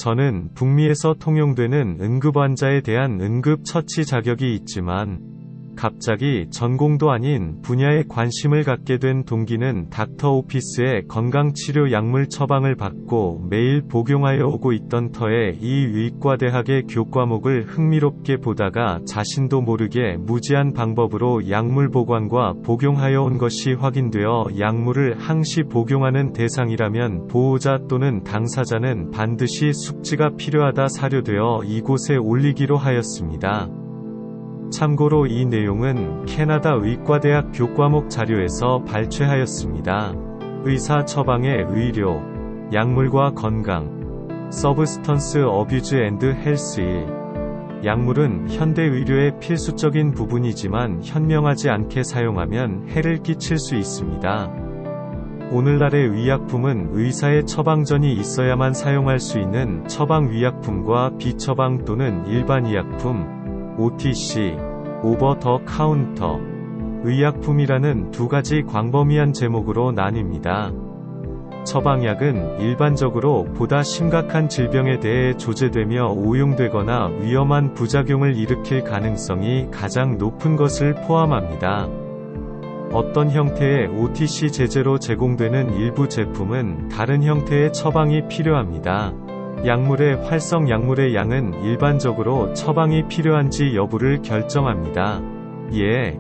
저는 북미에서 통용되는 응급환자에 대한 응급처치 자격이 있지만 갑자기 전공도 아닌 분야에 관심을 갖게 된 동기는 닥터 오피스의 건강치료 약물 처방을 받고 매일 복용하여 오고 있던 터에 이 의과대학의 교과목을 흥미롭게 보다가 자신도 모르게 무지한 방법으로 약물 보관과 복용하여 온 것이 확인되어 약물을 항시 복용하는 대상이라면 보호자 또는 당사자는 반드시 숙지가 필요하다 사료되어 이곳에 올리기로 하였습니다. 참고로 이 내용은 캐나다 의과대학 교과목 자료에서 발췌하였습니다. 의사 처방의 의료, 약물과 건강, 서브스턴스 어뷰즈 앤드 헬스 1. 약물은 현대 의료의 필수적인 부분이지만 현명하지 않게 사용하면 해를 끼칠 수 있습니다. 오늘날의 의약품은 의사의 처방전이 있어야만 사용할 수 있는 처방의약품과 비처방 또는 일반 의약품, OTC, 오버 더 카운터, 의약품이라는 두 가지 광범위한 제목으로 나뉩니다. 처방약은 일반적으로 보다 심각한 질병에 대해 조제되며 오용되거나 위험한 부작용을 일으킬 가능성이 가장 높은 것을 포함합니다. 어떤 형태의 OTC 제재로 제공되는 일부 제품은 다른 형태의 처방이 필요합니다. 약물의 활성 약물의 양은 일반적으로 처방이 필요한지 여부를 결정합니다. 예,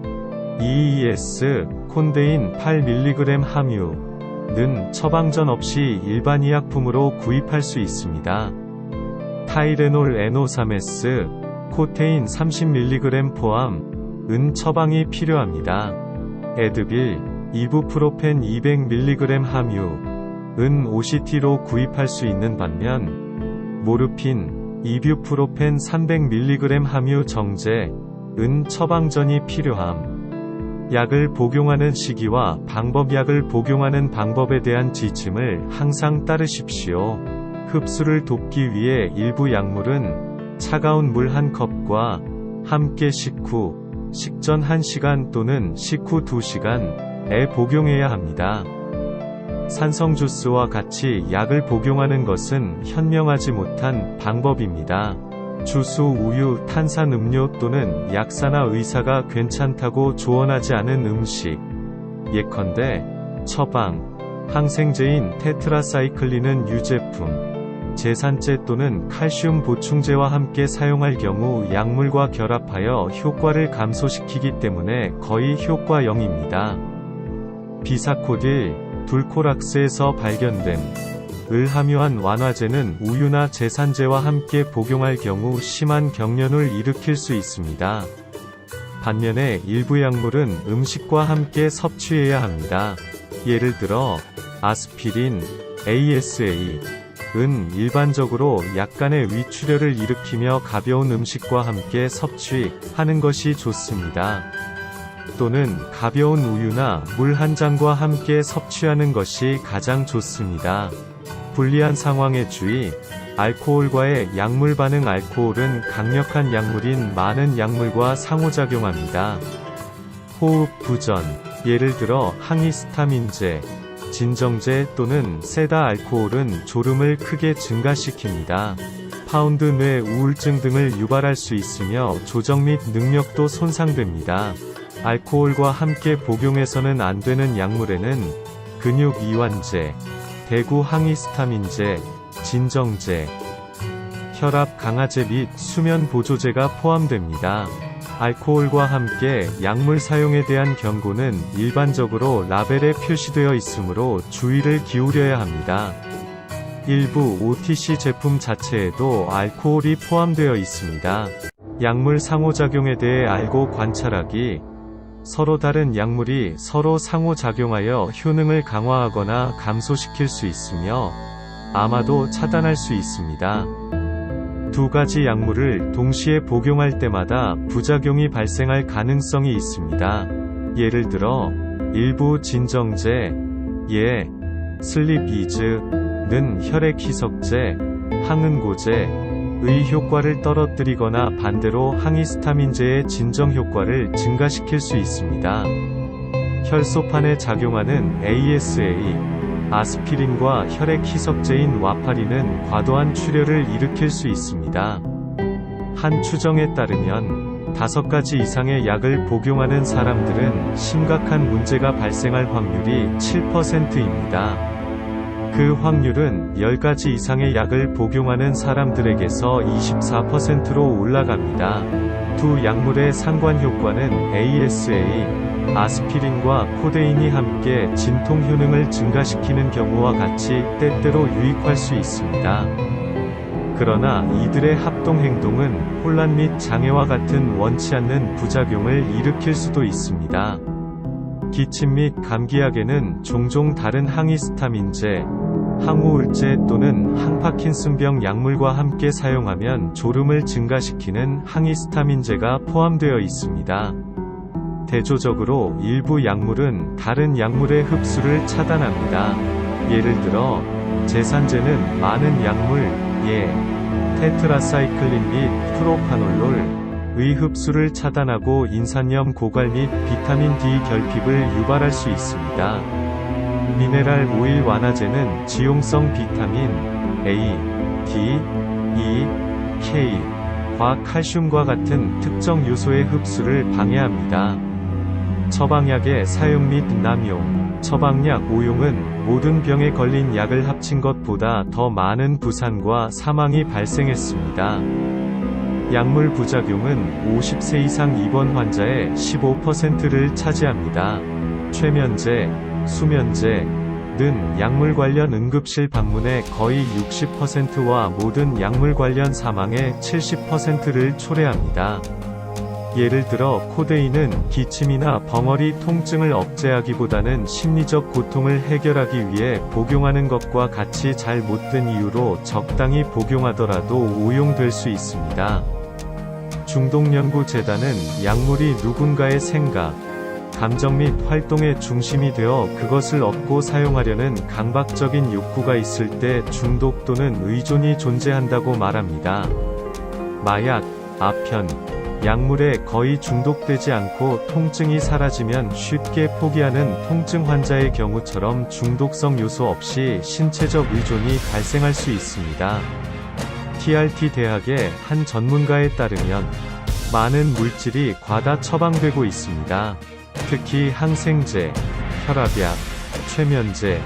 EES, 콘데인 8mg 함유는 처방전 없이 일반 의약품으로 구입할 수 있습니다. 타이레놀 NO3S, 코테인 30mg 포함은 처방이 필요합니다. 에드빌, 이부프로펜 200mg 함유는 OCT로 구입할 수 있는 반면 모르핀, 이뷰프로펜 300mg 함유 정제은 처방전이 필요함. 약을 복용하는 시기와 방법 약을 복용하는 방법에 대한 지침을 항상 따르십시오. 흡수를 돕기 위해 일부 약물은 차가운 물 1컵과 함께 식후, 식전 1시간 또는 식후 2시간에 복용해야 합니다. 산성 주스와 같이 약을 복용하는 것은 현명하지 못한 방법입니다. 주스, 우유, 탄산 음료 또는 약사나 의사가 괜찮다고 조언하지 않은 음식, 예컨대 처방, 항생제인 테트라사이클린은 유제품, 제산제 또는 칼슘 보충제와 함께 사용할 경우 약물과 결합하여 효과를 감소시키기 때문에 거의 효과 0입니다. 비사코딜, 둘코락스에서 발견된 을 함유한 완화제는 우유나 제산제와 함께 복용할 경우 심한 경련을 일으킬 수 있습니다. 반면에 일부 약물은 음식과 함께 섭취해야 합니다. 예를 들어 아스피린, ASA은 일반적으로 약간의 위출혈을 일으키며 가벼운 음식과 함께 섭취하는 것이 좋습니다. 또는 가벼운 우유나 물 한 잔과 함께 섭취하는 것이 가장 좋습니다. 불리한 상황에 주의. 알코올과의 약물 반응. 알코올은 강력한 약물인 많은 약물과 상호작용합니다. 호흡 부전, 예를 들어 항히스타민제, 진정제 또는 세다. 알코올은 졸음을 크게 증가시킵니다. 파운드 뇌 우울증 등을 유발할 수 있으며 조정 및 능력도 손상됩니다. 알코올과 함께 복용해서는 안 되는 약물에는 근육 이완제, 대구 항히스타민제, 진정제, 혈압 강화제 및 수면 보조제가 포함됩니다. 알코올과 함께 약물 사용에 대한 경고는 일반적으로 라벨에 표시되어 있으므로 주의를 기울여야 합니다. 일부 OTC 제품 자체에도 알코올이 포함되어 있습니다. 약물 상호작용에 대해 알고 관찰하기. 서로 다른 약물이 서로 상호작용하여 효능을 강화하거나 감소시킬 수 있으며 아마도 차단할 수 있습니다. 두 가지 약물을 동시에 복용할 때마다 부작용이 발생할 가능성이 있습니다. 예를 들어 일부 진정제, 슬립이즈는 혈액 희석제, 항응고제, 의 효과를 떨어뜨리거나 반대로 항히스타민제의 진정 효과를 증가시킬 수 있습니다. 혈소판에 작용하는 아스피린과 혈액 희석제인 와파린은 과도한 출혈을 일으킬 수 있습니다. 한 추정에 따르면 5가지 이상의 약을 복용하는 사람들은 심각한 문제가 발생할 확률이 7%입니다. 그 확률은 10가지 이상의 약을 복용하는 사람들에게서 24%로 올라갑니다. 두 약물의 상관 효과는 ASA, 아스피린과 코데인이 함께 진통 효능을 증가시키는 경우와 같이 때때로 유익할 수 있습니다. 그러나 이들의 합동 행동은 혼란 및 장애와 같은 원치 않는 부작용을 일으킬 수도 있습니다. 기침 및 감기약에는 종종 다른 항히스타민제, 항우울제 또는 항파킨슨병 약물과 함께 사용하면 졸음을 증가시키는 항히스타민제가 포함되어 있습니다. 대조적으로 일부 약물은 다른 약물의 흡수를 차단합니다. 예를 들어 제산제는 많은 약물, 테트라사이클린 및 프로파놀롤의 흡수를 차단하고 인산염 고갈 및 비타민 D 결핍을 유발할 수 있습니다. 미네랄 오일 완화제는 지용성 비타민 A, D, E, K과 칼슘과 같은 특정 요소의 흡수를 방해합니다. 처방약의 사용 및 남용. 처방약 오용은 모든 병에 걸린 약을 합친 것보다 더 많은 부상과 사망이 발생했습니다. 약물 부작용은 50세 이상 입원 환자의 15%를 차지합니다. 최면제, 수면제는 약물 관련 응급실 방문의 거의 60%와 모든 약물 관련 사망의 70%를 초래합니다. 예를 들어 코데인은 기침이나 벙어리 통증을 억제하기보다는 심리적 고통을 해결하기 위해 복용하는 것과 같이 잘 못된 이유로 적당히 복용하더라도 오용될 수 있습니다. 중독연구재단은 약물이 누군가의 생각, 감정 및 활동의 중심이 되어 그것을 얻고 사용하려는 강박적인 욕구가 있을 때 중독 또는 의존이 존재한다고 말합니다. 마약, 아편, 약물에 거의 중독되지 않고 통증이 사라지면 쉽게 포기하는 통증 환자의 경우처럼 중독성 요소 없이 신체적 의존이 발생할 수 있습니다. TRT 대학의 한 전문가에 따르면 많은 물질이 과다 처방되고 있습니다. 특히 항생제, 혈압약, 최면제,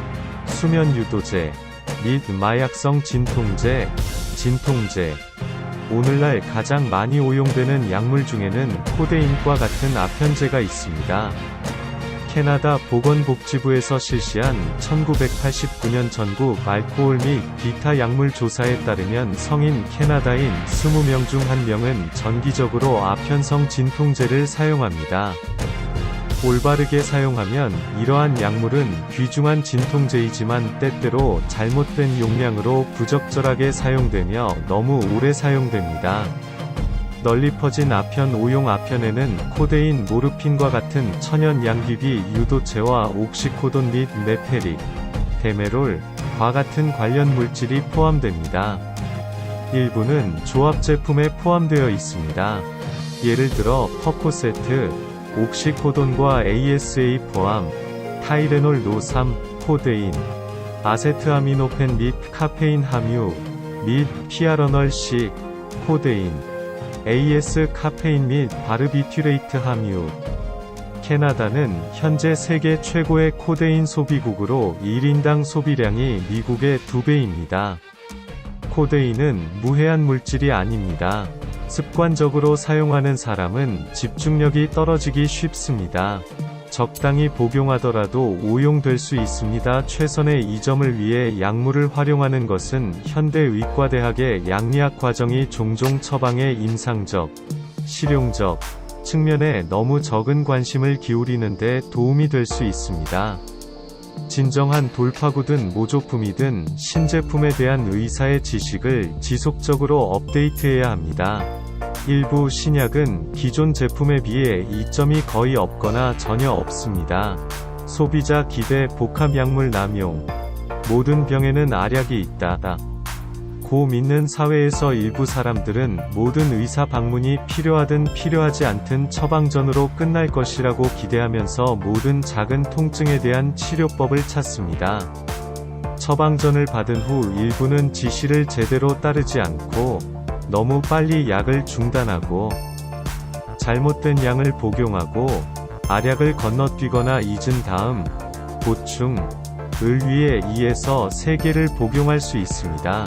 수면유도제, 및 마약성 진통제, 오늘날 가장 많이 오용되는 약물 중에는 코데인과 같은 아편제가 있습니다. 캐나다 보건복지부에서 실시한 1989년 전국 알코올 및 기타 약물 조사에 따르면 성인 캐나다인 20명 중 1명은 정기적으로 아편성 진통제를 사용합니다. 올바르게 사용하면 이러한 약물은 귀중한 진통제이지만 때때로 잘못된 용량으로 부적절하게 사용되며 너무 오래 사용됩니다. 널리 퍼진 아편 오용 아편에는 코데인, 모르핀과 같은 천연 양귀비 유도체와 옥시코돈 및 메페릭, 데메롤과 같은 관련 물질이 포함됩니다. 일부는 조합 제품에 포함되어 있습니다. 예를 들어 퍼코세트, 옥시코돈과 ASA 포함, 타이레놀 노삼, 코데인, 아세트아미노펜 및 카페인 함유, 및 피아러널 C, 코데인, AS 카페인 및 바르비튜레이트 함유. 캐나다는 현재 세계 최고의 코데인 소비국으로 1인당 소비량이 미국의 2배입니다. 코데인은 무해한 물질이 아닙니다. 습관적으로 사용하는 사람은 집중력이 떨어지기 쉽습니다. 적당히 복용하더라도 오용될 수 있습니다. 최선의 이 점을 위해 약물을 활용하는 것은 현대의과대학의 양리학 과정이 종종 처방의 임상적, 실용적 측면에 너무 적은 관심을 기울이는 데 도움이 될 수 있습니다. 진정한 돌파구든 모조품이든 신제품에 대한 의사의 지식을 지속적으로 업데이트해야 합니다. 일부 신약은 기존 제품에 비해 이점이 거의 없거나 전혀 없습니다. 소비자 기대 복합약물 남용. 모든 병에는 알약이 있다. 고 믿는 사회에서 일부 사람들은 모든 의사 방문이 필요하든 필요하지 않든 처방전으로 끝날 것이라고 기대하면서 모든 작은 통증에 대한 치료법을 찾습니다. 처방전을 받은 후 일부는 지시를 제대로 따르지 않고 너무 빨리 약을 중단하고 잘못된 양을 복용하고 알약을 건너뛰거나 잊은 다음 보충, 을 위에 2에서 3개를 복용할 수 있습니다.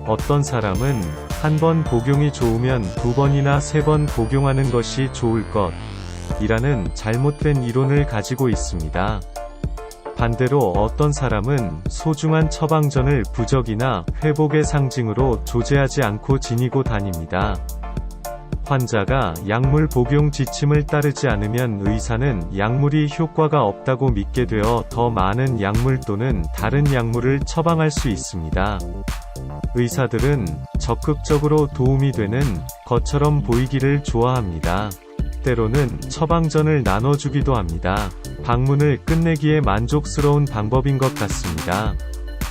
어떤 사람은 한 번 복용이 좋으면 2번이나 3번 복용하는 것이 좋을 것 이라는 잘못된 이론을 가지고 있습니다. 반대로 어떤 사람은 소중한 처방전을 부적이나 회복의 상징으로 조제하지 않고 지니고 다닙니다. 환자가 약물 복용 지침을 따르지 않으면 의사는 약물이 효과가 없다고 믿게 되어 더 많은 약물 또는 다른 약물을 처방할 수 있습니다. 의사들은 적극적으로 도움이 되는 것처럼 보이기를 좋아합니다. 때로는 처방전을 나눠주기도 합니다. 방문을 끝내기에 만족스러운 방법인 것 같습니다.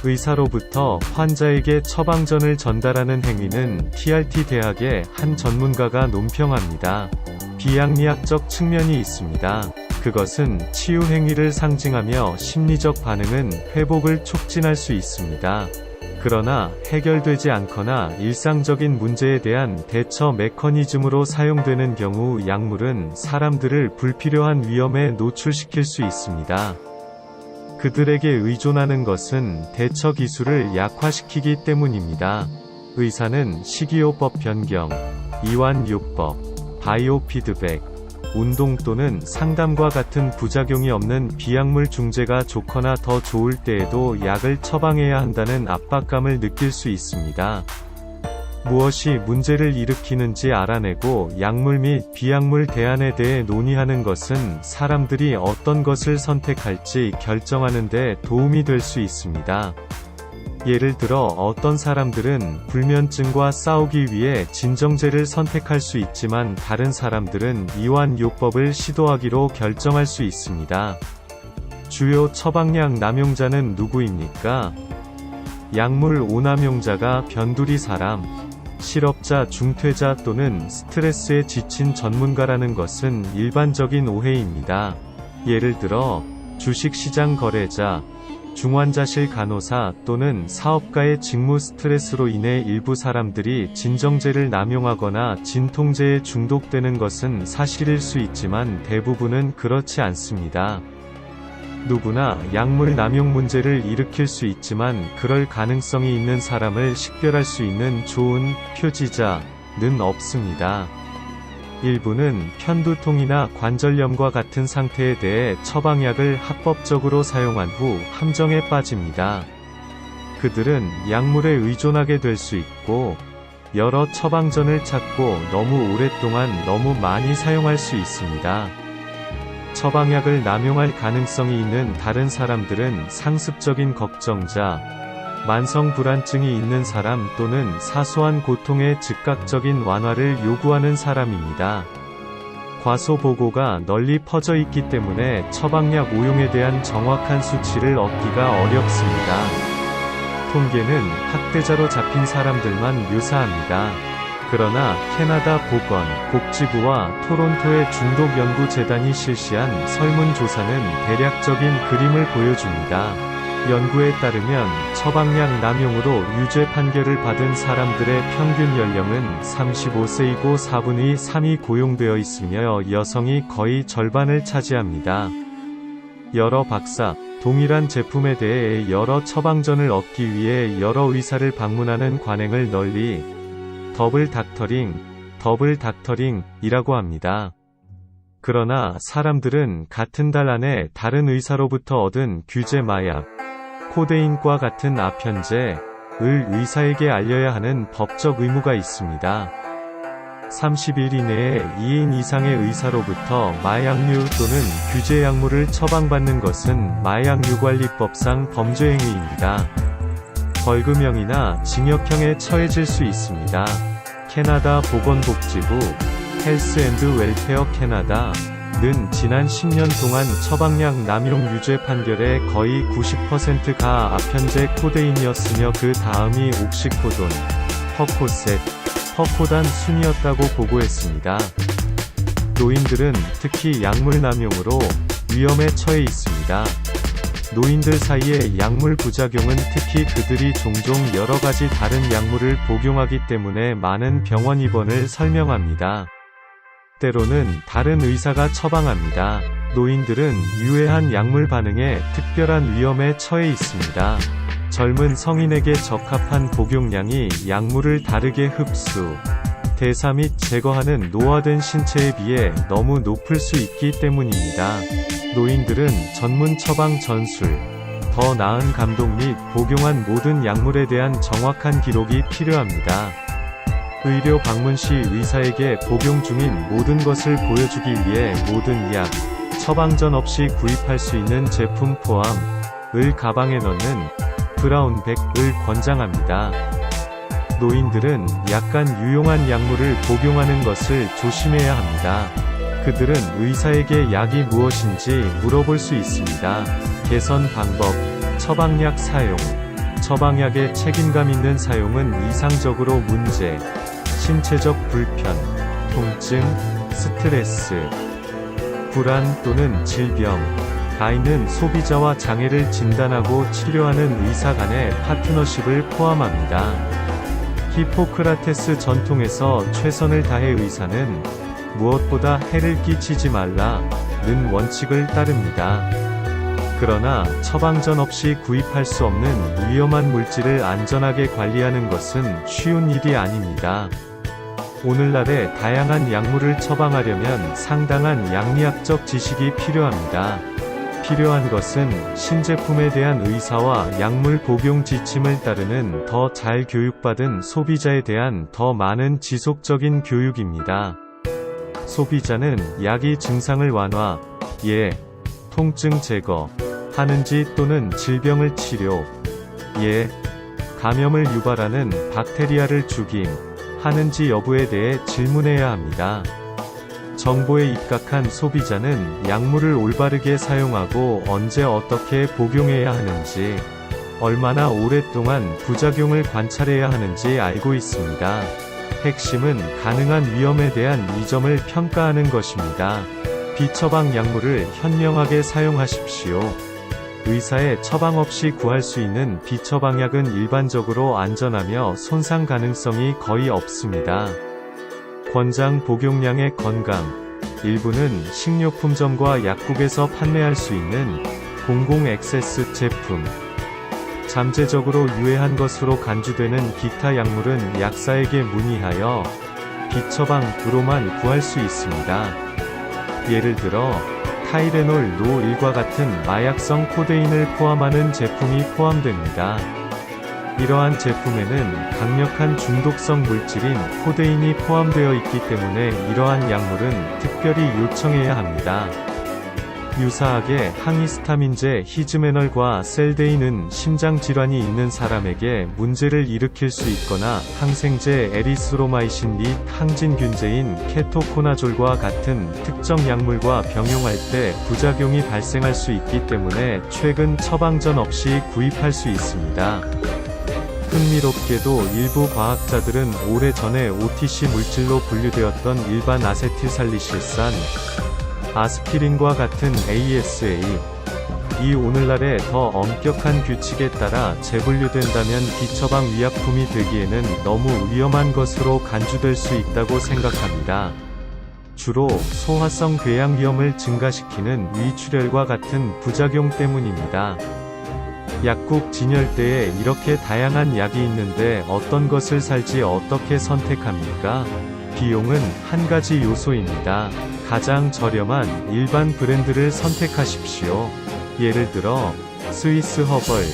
의사로부터 환자에게 처방전을 전달하는 행위는 TRT 대학의 한 전문가가 논평합니다. 비양리학적 측면이 있습니다. 그것은 치유 행위를 상징하며 심리적 반응은 회복을 촉진할 수 있습니다. 그러나 해결되지 않거나 일상적인 문제에 대한 대처 메커니즘으로 사용되는 경우 약물은 사람들을 불필요한 위험에 노출시킬 수 있습니다. 그들에게 의존하는 것은 대처 기술을 약화시키기 때문입니다. 의사는 식이요법 변경, 이완요법, 바이오 피드백, 운동 또는 상담과 같은 부작용이 없는 비약물 중재가 좋거나 더 좋을 때에도 약을 처방해야 한다는 압박감을 느낄 수 있습니다. 무엇이 문제를 일으키는지 알아내고 약물 및 비약물 대안에 대해 논의하는 것은 사람들이 어떤 것을 선택할지 결정하는 데 도움이 될 수 있습니다. 예를 들어 어떤 사람들은 불면증과 싸우기 위해 진정제를 선택할 수 있지만 다른 사람들은 이완요법을 시도하기로 결정할 수 있습니다. 주요 처방약 남용자는 누구입니까? 약물 오남용자가 변두리 사람, 실업자, 중퇴자 또는 스트레스에 지친 전문가라는 것은 일반적인 오해입니다. 예를 들어 주식시장 거래자, 중환자실 간호사 또는 사업가의 직무 스트레스로 인해 일부 사람들이 진정제를 남용하거나 진통제에 중독되는 것은 사실일 수 있지만 대부분은 그렇지 않습니다. 누구나 약물 남용 문제를 일으킬 수 있지만 그럴 가능성이 있는 사람을 식별할 수 있는 좋은 표지자는 없습니다. 일부는 편두통이나 관절염과 같은 상태에 대해 처방약을 합법적으로 사용한 후 함정에 빠집니다. 그들은 약물에 의존하게 될 수 있고 여러 처방전을 찾고 너무 오랫동안 너무 많이 사용할 수 있습니다. 처방약을 남용할 가능성이 있는 다른 사람들은 상습적인 걱정자, 만성 불안증이 있는 사람 또는 사소한 고통의 즉각적인 완화를 요구하는 사람입니다. 과소 보고가 널리 퍼져 있기 때문에 처방약 오용에 대한 정확한 수치를 얻기가 어렵습니다. 통계는 학대자로 잡힌 사람들만 묘사합니다. 그러나 캐나다 보건복지부와 토론토의 중독연구재단이 실시한 설문조사는 대략적인 그림을 보여줍니다. 연구에 따르면 처방약 남용으로 유죄 판결을 받은 사람들의 평균 연령은 35세이고 4분의 3이 고용되어 있으며 여성이 거의 절반을 차지합니다. 여러 박사, 동일한 제품에 대해 여러 처방전을 얻기 위해 여러 의사를 방문하는 관행을 널리 더블 닥터링이라고 합니다. 그러나 사람들은 같은 달 안에 다른 의사로부터 얻은 규제 마약, 코데인과 같은 아편제를 의사에게 알려야 하는 법적 의무가 있습니다. 30일 이내에 2인 이상의 의사로부터 마약류 또는 규제 약물을 처방받는 것은 마약류관리법상 범죄 행위입니다. 벌금형이나 징역형에 처해질 수 있습니다. 캐나다 보건복지부 헬스앤드웰페어 캐나다는 지난 10년 동안 처방약 남용 유죄 판결의 거의 90%가 아편제 코데인이었으며 그 다음이 옥시코돈, 퍼코셋, 퍼코단 순이었다고 보고했습니다. 노인들은 특히 약물 남용으로 위험에 처해 있습니다. 노인들 사이의 약물 부작용은 특히 그들이 종종 여러가지 다른 약물을 복용하기 때문에 많은 병원 입원을 설명합니다. 때로는 다른 의사가 처방합니다. 노인들은 유해한 약물 반응에 특별한 위험에 처해 있습니다. 젊은 성인에게 적합한 복용량이 약물을 다르게 흡수, 대사 및 제거하는 노화된 신체에 비해 너무 높을 수 있기 때문입니다. 노인들은 전문 처방 전술, 더 나은 감독 및 복용한 모든 약물에 대한 정확한 기록이 필요합니다. 의료 방문 시 의사에게 복용 중인 모든 것을 보여주기 위해 모든 약, 처방 전 없이 구입할 수 있는 제품 포함, 을 가방에 넣는 브라운백을 권장합니다. 노인들은 약간 유용한 약물을 복용하는 것을 조심해야 합니다. 그들은 의사에게 약이 무엇인지 물어볼 수 있습니다. 개선 방법, 처방약 사용. 처방약의 책임감 있는 사용은 이상적으로 문제, 신체적 불편, 통증, 스트레스, 불안 또는 질병, 가있는 소비자와 장애를 진단하고 치료하는 의사 간의 파트너십을 포함합니다. 히포크라테스 전통에서 최선을 다해 의사는 무엇보다 해를 끼치지 말라는 원칙을 따릅니다. 그러나 처방전 없이 구입할 수 없는 위험한 물질을 안전하게 관리하는 것은 쉬운 일이 아닙니다. 오늘날의 다양한 약물을 처방하려면 상당한 양리학적 지식이 필요합니다. 필요한 것은 신제품에 대한 의사와 약물 복용 지침을 따르는 더 잘 교육받은 소비자에 대한 더 많은 지속적인 교육입니다. 소비자는 약이 증상을 완화, 통증 제거, 하는지 또는 질병을 치료, 감염을 유발하는 박테리아를 죽임, 하는지 여부에 대해 질문해야 합니다. 정보에 입각한 소비자는 약물을 올바르게 사용하고 언제 어떻게 복용해야 하는지, 얼마나 오랫동안 부작용을 관찰해야 하는지 알고 있습니다. 핵심은 가능한 위험에 대한 이 점을 평가하는 것입니다. 비처방 약물을 현명하게 사용하십시오. 의사의 처방 없이 구할 수 있는 비처방약은 일반적으로 안전하며 손상 가능성이 거의 없습니다. 권장 복용량의 건강. 일부는 식료품점과 약국에서 판매할 수 있는 공공 액세스 제품. 잠재적으로 유해한 것으로 간주되는 기타 약물은 약사에게 문의하여 비처방으로만 구할 수 있습니다. 예를 들어 타이레놀 노1과 같은 마약성 코데인을 포함하는 제품이 포함됩니다. 이러한 제품에는 강력한 중독성 물질인 코데인이 포함되어 있기 때문에 이러한 약물은 특별히 요청해야 합니다. 유사하게 항히스타민제 히즈메널과 셀데인은 심장질환이 있는 사람에게 문제를 일으킬 수 있거나 항생제 에리스로마이신 및 항진균제인 케토코나졸과 같은 특정 약물과 병용할 때 부작용이 발생할 수 있기 때문에 최근 처방전 없이 구입할 수 있습니다. 흥미롭게도 일부 과학자들은 오래전에 OTC 물질로 분류되었던 일반 아세틸살리실산, 아스피린과 같은 ASA, 이 오늘날의 더 엄격한 규칙에 따라 재분류된다면 비처방 위약품이 되기에는 너무 위험한 것으로 간주될 수 있다고 생각합니다. 주로 소화성 궤양 위험을 증가시키는 위출혈과 같은 부작용 때문입니다. 약국 진열대에 이렇게 다양한 약이 있는데 어떤 것을 살지 어떻게 선택합니까? 비용은 한 가지 요소입니다. 가장 저렴한 일반 브랜드를 선택하십시오. 예를 들어 스위스 허벌,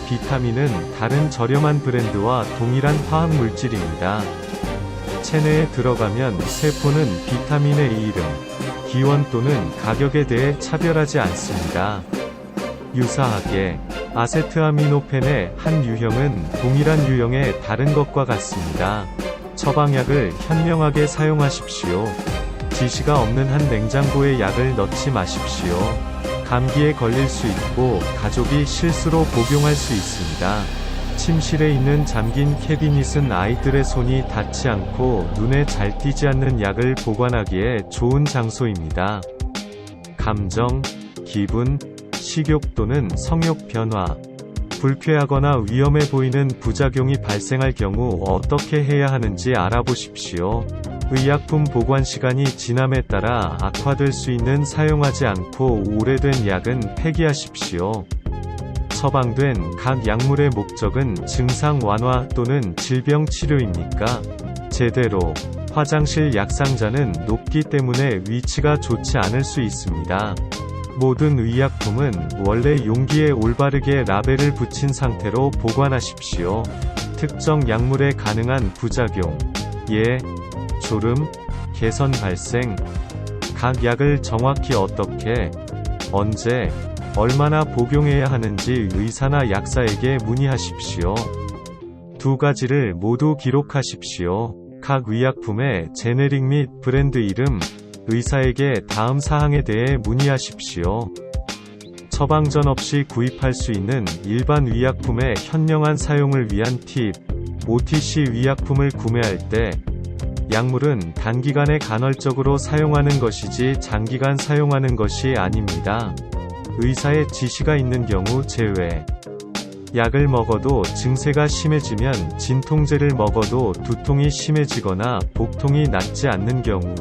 비타민은 다른 저렴한 브랜드와 동일한 화학 물질입니다. 체내에 들어가면 세포는 비타민의 이름, 기원 또는 가격에 대해 차별하지 않습니다. 유사하게 아세트아미노펜의 한 유형은 동일한 유형의 다른 것과 같습니다. 처방약을 현명하게 사용하십시오. 지시가 없는 한 냉장고에 약을 넣지 마십시오. 감기에 걸릴 수 있고 가족이 실수로 복용할 수 있습니다. 침실에 있는 잠긴 캐비닛은 아이들의 손이 닿지 않고 눈에 잘 띄지 않는 약을 보관하기에 좋은 장소입니다. 감정, 기분, 식욕 또는 성욕 변화, 불쾌하거나 위험해 보이는 부작용이 발생할 경우 어떻게 해야 하는지 알아보십시오. 의약품 보관 시간이 지남에 따라 악화될 수 있는 사용하지 않고 오래된 약은 폐기하십시오. 처방된 각 약물의 목적은 증상 완화 또는 질병 치료입니까? 제대로 화장실 약 상자는 높기 때문에 위치가 좋지 않을 수 있습니다. 모든 의약품은 원래 용기에 올바르게 라벨을 붙인 상태로 보관하십시오. 특정 약물에 가능한 부작용, 예, 졸음, 개선 발생. 각 약을 정확히 어떻게, 언제, 얼마나 복용해야 하는지 의사나 약사에게 문의하십시오. 두 가지를 모두 기록하십시오. 각 의약품의 제네릭 및 브랜드 이름, 의사에게 다음 사항에 대해 문의하십시오. 처방전 없이 구입할 수 있는 일반 의약품의 현명한 사용을 위한 팁. OTC 의약품을 구매할 때 약물은 단기간에 간헐적으로 사용하는 것이지 장기간 사용하는 것이 아닙니다. 의사의 지시가 있는 경우 제외. 약을 먹어도 증세가 심해지면 진통제를 먹어도 두통이 심해지거나 복통이 낫지 않는 경우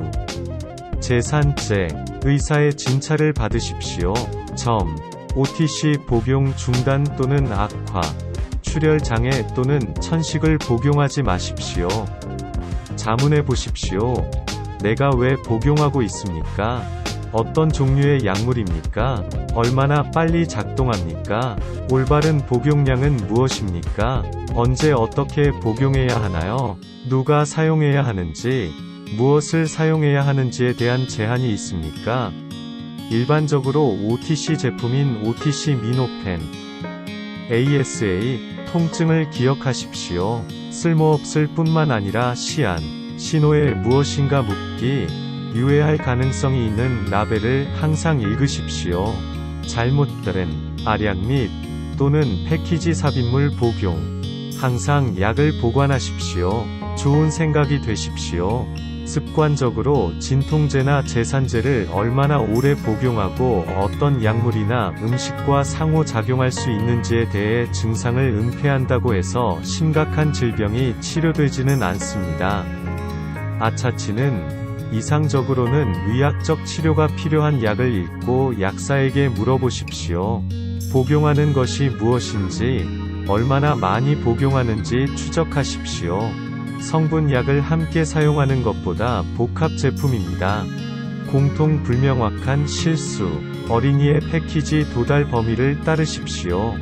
제산제, 의사의 진찰을 받으십시오. 점. OTC 복용 중단 또는 악화, 출혈 장애 또는 천식을 복용하지 마십시오. 자문해 보십시오. 내가 왜 복용하고 있습니까? 어떤 종류의 약물입니까? 얼마나 빨리 작동합니까? 올바른 복용량은 무엇입니까? 언제 어떻게 복용해야 하나요? 누가 사용해야 하는지, 무엇을 사용해야 하는지에 대한 제한이 있습니까? 일반적으로 OTC 제품인 OTC 미노펜, ASA, 통증을 기억하십시오. 쓸모없을 뿐만 아니라 시안, 신호에 무엇인가 묻기, 유해할 가능성이 있는 라벨을 항상 읽으십시오. 잘못된 알약 및 또는 패키지 삽입물 복용. 항상 약을 보관하십시오. 좋은 생각이 되십시오. 습관적으로 진통제나 제산제를 얼마나 오래 복용하고 어떤 약물이나 음식과 상호작용할 수 있는지에 대해 증상을 은폐한다고 해서 심각한 질병이 치료되지는 않습니다. 아차치는 이상적으로는 의학적 치료가 필요한 약을 읽고 약사에게 물어보십시오. 복용하는 것이 무엇인지, 얼마나 많이 복용하는지 추적하십시오. 성분약을 함께 사용하는 것보다 복합 제품입니다. 공통 불명확한 실수, 어린이의 패키지 도달 범위를 따르십시오.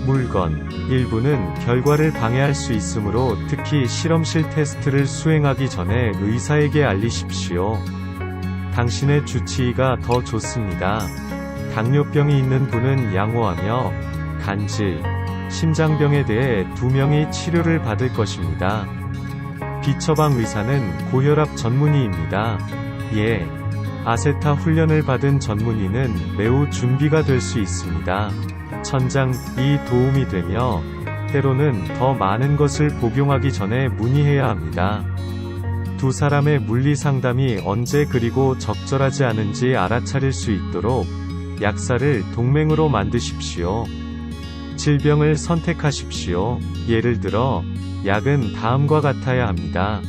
물건, 일부는 결과를 방해할 수 있으므로 특히 실험실 테스트를 수행하기 전에 의사에게 알리십시오. 당신의 주치의가 더 좋습니다. 당뇨병이 있는 분은 양호하며, 간질, 심장병에 대해 2명이 치료를 받을 것입니다. 비처방 의사는 고혈압 전문의입니다. 예. 아세타 훈련을 받은 전문의는 매우 준비가 될 수 있습니다. 천장이 도움이 되며, 때로는 더 많은 것을 복용하기 전에 문의해야 합니다. 두 사람의 물리 상담이 언제 그리고 적절하지 않은지 알아차릴 수 있도록 약사를 동맹으로 만드십시오. 질병을 선택하십시오. 예를 들어, 약은 다음과 같아야 합니다.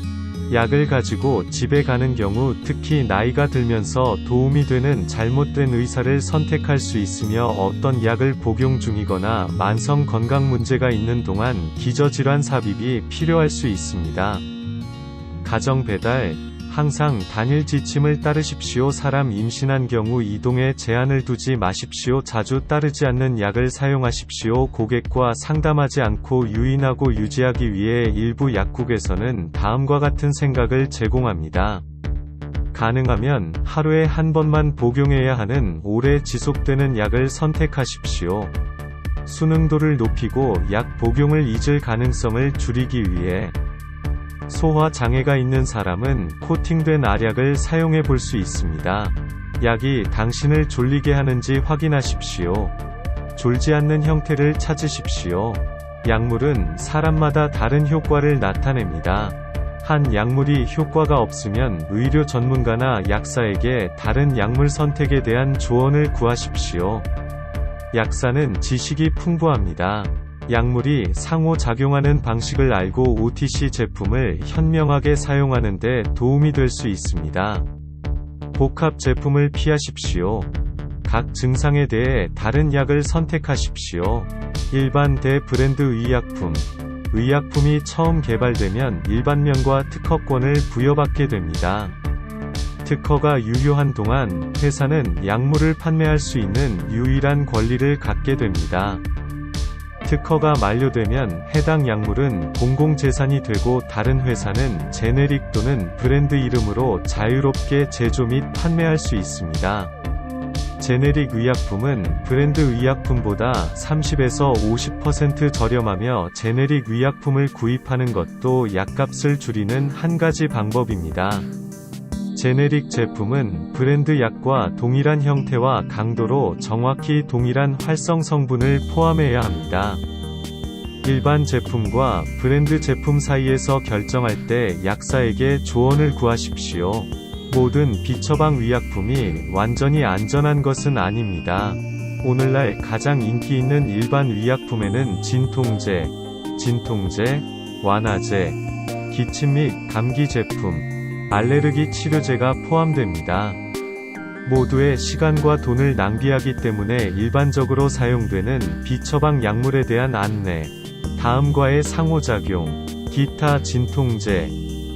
약을 가지고 집에 가는 경우 특히 나이가 들면서 도움이 되는 잘못된 의사를 선택할 수 있으며 어떤 약을 복용 중이거나 만성 건강 문제가 있는 동안 기저질환 삽입이 필요할 수 있습니다. 가정 배달, 항상 단일 지침을 따르십시오. 사람 임신한 경우 이동에 제한을 두지 마십시오. 자주 따르지 않는 약을 사용하십시오. 고객과 상담하지 않고 유인하고 유지하기 위해 일부 약국에서는 다음과 같은 생각을 제공합니다. 가능하면 하루에 한 번만 복용해야 하는 오래 지속되는 약을 선택하십시오. 수능도를 높이고 약 복용을 잊을 가능성을 줄이기 위해 소화 장애가 있는 사람은 코팅된 알약을 사용해 볼 수 있습니다. 약이 당신을 졸리게 하는지 확인하십시오. 졸지 않는 형태를 찾으십시오. 약물은 사람마다 다른 효과를 나타냅니다. 한 약물이 효과가 없으면 의료 전문가나 약사에게 다른 약물 선택에 대한 조언을 구하십시오. 약사는 지식이 풍부합니다. 약물이 상호작용하는 방식을 알고 OTC 제품을 현명하게 사용하는 데 도움이 될 수 있습니다. 복합 제품을 피하십시오. 각 증상에 대해 다른 약을 선택하십시오. 일반 대브랜드 의약품. 의약품이 처음 개발되면 일반명과 특허권을 부여받게 됩니다. 특허가 유효한 동안 회사는 약물을 판매할 수 있는 유일한 권리를 갖게 됩니다. 특허가 만료되면 해당 약물은 공공재산이 되고 다른 회사는 제네릭 또는 브랜드 이름으로 자유롭게 제조 및 판매할 수 있습니다. 제네릭 의약품은 브랜드 의약품보다 30에서 50% 저렴하며 제네릭 의약품을 구입하는 것도 약값을 줄이는 한 가지 방법입니다. 제네릭 제품은 브랜드 약과 동일한 형태와 강도로 정확히 동일한 활성 성분을 포함해야 합니다. 일반 제품과 브랜드 제품 사이에서 결정할 때 약사에게 조언을 구하십시오. 모든 비처방 의약품이 완전히 안전한 것은 아닙니다. 오늘날 가장 인기 있는 일반 의약품에는 진통제, 완화제, 기침 및 감기 제품, 알레르기 치료제가 포함됩니다. 모두의 시간과 돈을 낭비하기 때문에 일반적으로 사용되는 비처방 약물에 대한 안내. 다음과의 상호작용. 기타 진통제,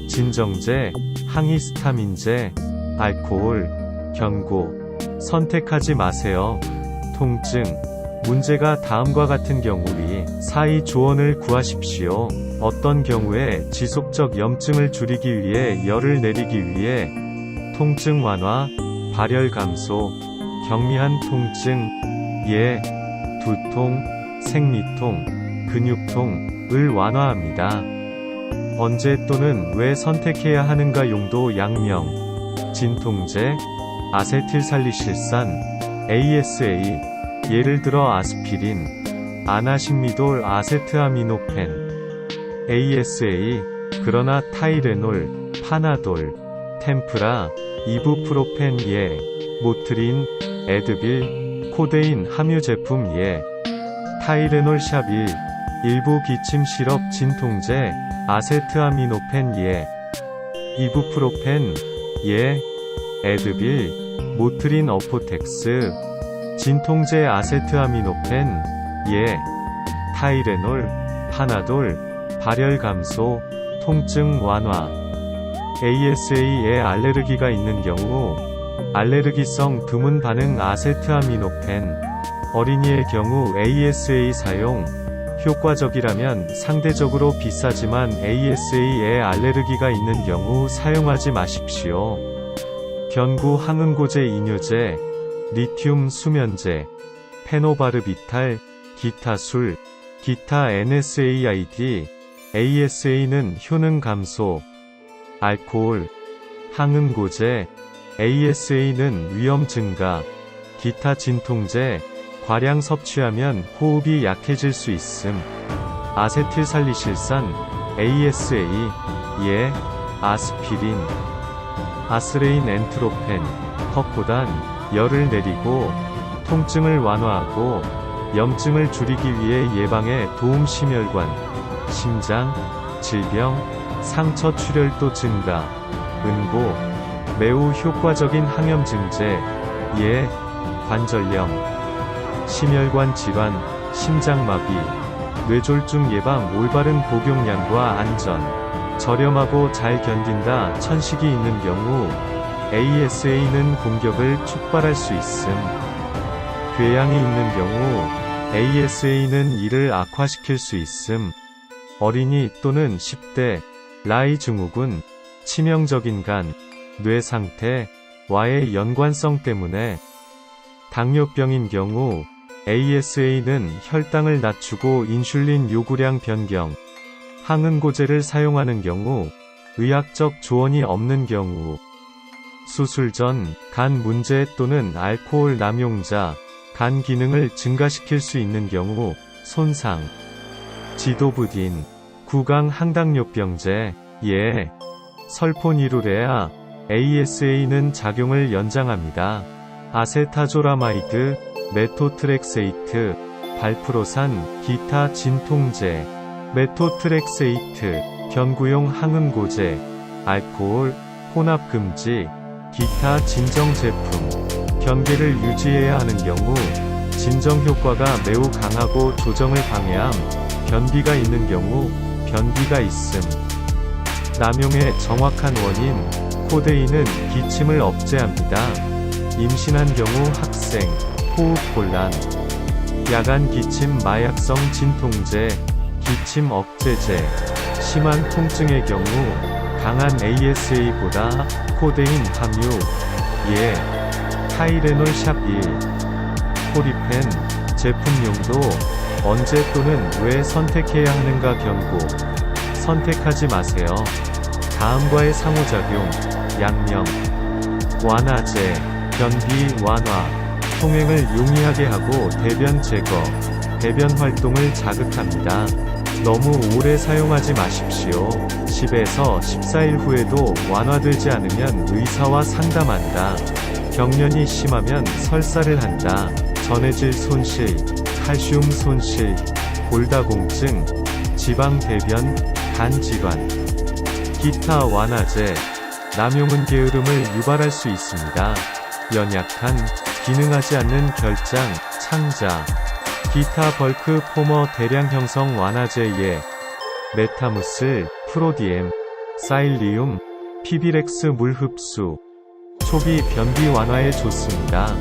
진정제, 항히스타민제, 알코올, 경고. 선택하지 마세요. 통증. 문제가 다음과 같은 경우리 사의 조언을 구하십시오. 어떤 경우에 지속적 염증을 줄이기 위해 열을 내리기 위해 통증 완화, 발열 감소, 경미한 통증, 두통, 생리통, 근육통을 완화합니다. 언제 또는 왜 선택해야 하는가 용도 약명, 진통제, 아세틸살리실산, ASA, 예를 들어 아스피린, 아나식미돌 아세트아미노펜, ASA, 그러나 타이레놀, 파나돌, 템프라, 이부프로펜 모트린, 에드빌, 코데인 함유 제품 타이레놀 샵1, 일부 기침 시럽 진통제, 아세트아미노펜 이부프로펜 에드빌, 모트린 어포텍스, 진통제 아세트아미노펜 타이레놀, 파나돌, 발열 감소, 통증 완화. ASA에 알레르기가 있는 경우 알레르기성 드문 반응 아세트아미노펜. 어린이의 경우 ASA 사용 효과적이라면 상대적으로 비싸지만 ASA에 알레르기가 있는 경우 사용하지 마십시오. 견구 항응고제 이뇨제, 리튬 수면제, 페노바르비탈, 기타 술, 기타 NSAID, ASA는 효능 감소, 알코올, 항응고제, ASA는 위험 증가, 기타 진통제, 과량 섭취하면 호흡이 약해질 수 있음. 아세틸살리실산, ASA, 아스피린, 아스레인 엔트로펜, 헛고단, 열을 내리고, 통증을 완화하고, 염증을 줄이기 위해 예방에 도움. 심혈관, 심장, 질병, 상처 출혈도 증가, 은고, 매우 효과적인 항염증제, 관절염, 심혈관 질환, 심장마비, 뇌졸중 예방. 올바른 복용량과 안전, 저렴하고 잘 견딘다. 천식이 있는 경우 ASA는 공격을 촉발할 수 있음. 궤양이 있는 경우 ASA는 이를 악화시킬 수 있음. 어린이 또는 10대 라이 증후군, 치명적인 간, 뇌 상태와의 연관성 때문에 당뇨병인 경우 ASA는 혈당을 낮추고 인슐린 요구량 변경, 항응고제를 사용하는 경우, 의학적 조언이 없는 경우, 수술 전 간 문제 또는 알코올 남용자, 간 기능을 증가시킬 수 있는 경우, 손상, 지도부딘, 구강 항당뇨병제, 설포니루레아, ASA는 작용을 연장합니다. 아세타조라마이드, 메토트렉세이트, 발프로산, 기타 진통제, 메토트렉세이트, 변구용 항응고제, 알코올, 혼합 금지, 기타 진정 제품, 변비를 유지해야 하는 경우, 진정 효과가 매우 강하고 조정을 방해함, 변비가 있는 경우, 변비가 있음. 남용의 정확한 원인, 코데인은 기침을 억제합니다. 임신한 경우 학생, 호흡곤란, 야간 기침 마약성 진통제, 기침 억제제, 심한 통증의 경우, 강한 ASA보다 코데인 함유, 예, 타이레놀 샵1, 코리펜, 제품용도, 언제 또는 왜 선택해야 하는가 경고. 선택하지 마세요. 다음과의 상호작용, 양령, 완화제, 변비 완화, 통행을 용이하게 하고 대변 제거, 대변 활동을 자극합니다. 너무 오래 사용하지 마십시오. 10에서 14일 후에도 완화되지 않으면 의사와 상담한다. 경련이 심하면 설사를 한다. 전해질 손실, 칼슘 손실, 골다공증, 지방 대변, 간 질환, 기타 완화제, 남용은 게으름을 유발할 수 있습니다. 연약한, 기능하지 않는 결장, 창자, 기타 벌크 포머 대량 형성 완화제에 메타무슬, 프로디엠, 사일리움, 피비렉스 물 흡수, 초비 변비 완화에 좋습니다.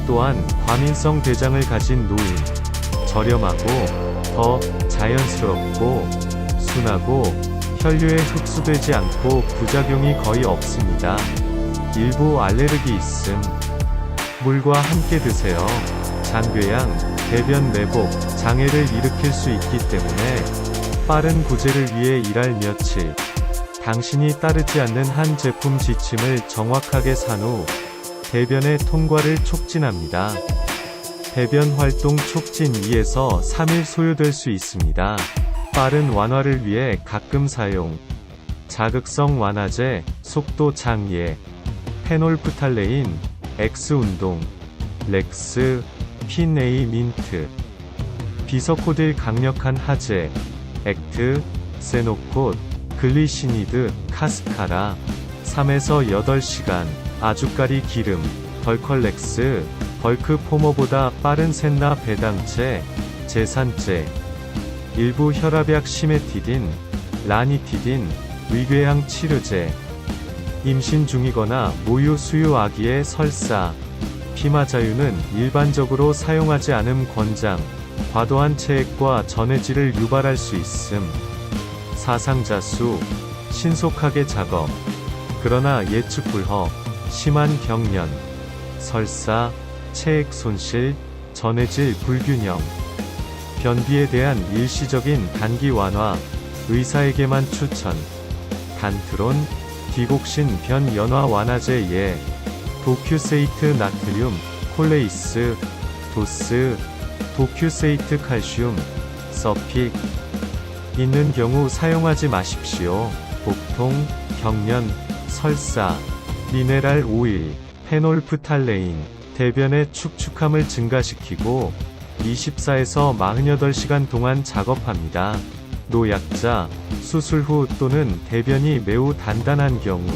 또한 과민성 대장을 가진 노인, 저렴하고 더 자연스럽고 순하고 혈류에 흡수되지 않고 부작용이 거의 없습니다. 일부 알레르기 있음. 물과 함께 드세요. 장궤양, 대변 내복, 장애를 일으킬 수 있기 때문에 빠른 구제를 위해 일할 며칠. 당신이 따르지 않는 한 제품 지침을 정확하게 산 후 대변의 통과를 촉진합니다. 대변 활동 촉진 2에서 3일 소요될 수 있습니다. 빠른 완화를 위해 가끔 사용. 자극성 완화제, 속도 장애, 페놀프탈레인, X운동, 렉스, 핀A 민트, 비서코딜 강력한 하제, 액트, 세노콧, 글리시니드, 카스카라, 3에서 8시간, 아주까리 기름, 벌컬렉스, 벌크 포머보다 빠른 셋나 배당체, 제산제, 일부 혈압약 시메티딘, 라니티딘, 위궤양 치료제, 임신 중이거나 모유 수유 아기의 설사, 피마자유는 일반적으로 사용하지 않음 권장, 과도한 체액과 전해질을 유발할 수 있음. 사상자수, 신속하게 작업. 그러나 예측 불허, 심한 경련, 설사, 체액 손실, 전해질 불균형. 변비에 대한 일시적인 단기 완화, 의사에게만 추천. 단트론, 디곡신 변 연화 완화제 예. 도큐세이트 나트륨, 콜레이스, 도스, 도큐세이트 칼슘, 서픽. 있는 경우 사용하지 마십시오. 복통, 경련, 설사, 미네랄 오일, 페놀프탈레인, 대변의 축축함을 증가시키고 24에서 48시간 동안 작업합니다. 노약자, 수술 후 또는 대변이 매우 단단한 경우,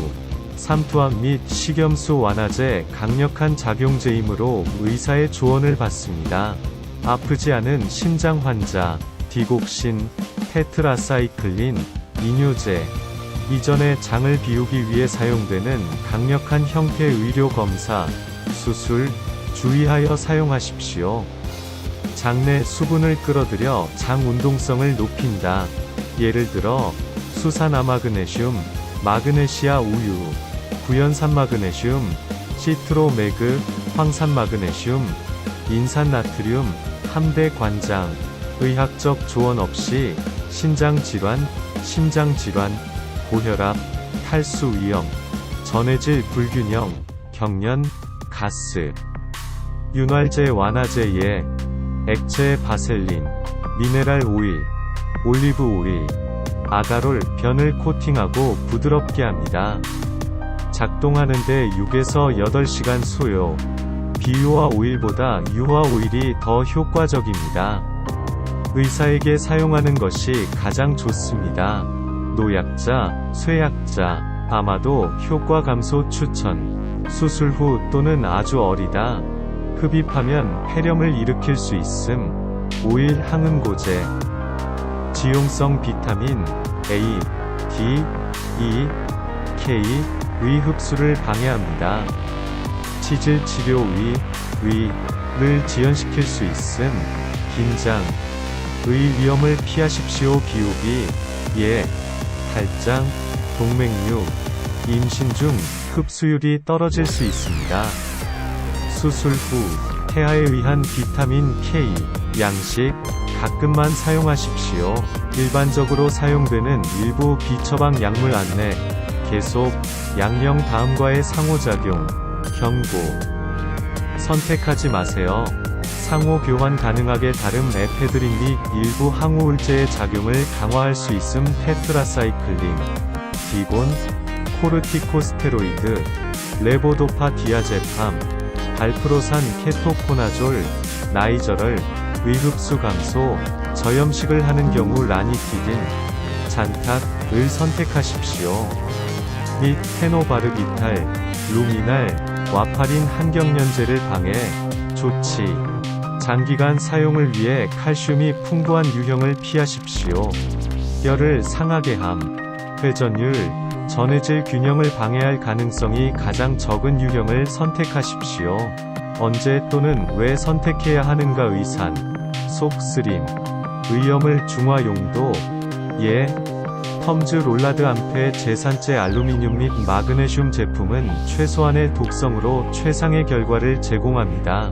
삼투압 및 식염수 완화제 강력한 작용제이므로 의사의 조언을 받습니다. 아프지 않은 심장 환자, 디곡신, 테트라사이클린, 이뇨제. 이전에 장을 비우기 위해 사용되는 강력한 형태 의료 검사, 수술, 주의하여 사용하십시오. 장내 수분을 끌어들여 장 운동성을 높인다. 예를 들어, 수산아마그네슘, 마그네시아 우유, 구연산마그네슘, 시트로메그, 황산마그네슘, 인산나트륨, 함대관장. 의학적 조언 없이 신장질환, 심장질환, 고혈압, 탈수 위험, 전해질 불균형, 경련, 가스, 윤활제 완화제에 액체 바셀린, 미네랄 오일, 올리브 오일, 아가롤 변을 코팅하고 부드럽게 합니다. 작동하는데 6에서 8시간 소요. 비유화 오일보다 유화 오일이 더 효과적입니다. 의사에게 사용하는 것이 가장 좋습니다. 노약자, 쇠약자, 아마도 효과 감소 추천. 수술 후 또는 아주 어리다. 흡입하면 폐렴을 일으킬 수 있음. 오일 항응고제. 지용성 비타민 A, D, E, K, 의 흡수를 방해합니다. 치질 치료 위를 지연시킬 수 있음. 긴장, 의 위험을 피하십시오. 비우기, 탈장, 동맥류, 임신 중 흡수율이 떨어질 수 있습니다. 수술 후 태아에 의한 비타민 K, 양식, 가끔만 사용하십시오. 일반적으로 사용되는 일부 비처방 약물 안내, 계속, 양령 다음과의 상호작용, 경고. 선택하지 마세요. 상호 교환 가능하게 다른 에페드린 및 일부 항우울제의 작용을 강화할 수 있음. 테트라사이클린, 디곤, 코르티코스테로이드, 레보도파 디아제팜, 발프로산 케토코나졸, 나이저럴, 의흡수 감소, 저염식을 하는 경우 라니티딘, 잔탁을 선택하십시오. 및 페노바르비탈, 루미날, 와파린 한경련제를 방해, 조치. 장기간 사용을 위해 칼슘이 풍부한 유형을 피하십시오. 뼈를 상하게 함, 회전율, 전해질 균형을 방해할 가능성이 가장 적은 유형을 선택하십시오. 언제 또는 왜 선택해야 하는가. 의산, 속쓰림, 의염을 중화 용도, 텀즈 롤라드 암페 제산제 알루미늄 및 마그네슘 제품은 최소한의 독성으로 최상의 결과를 제공합니다.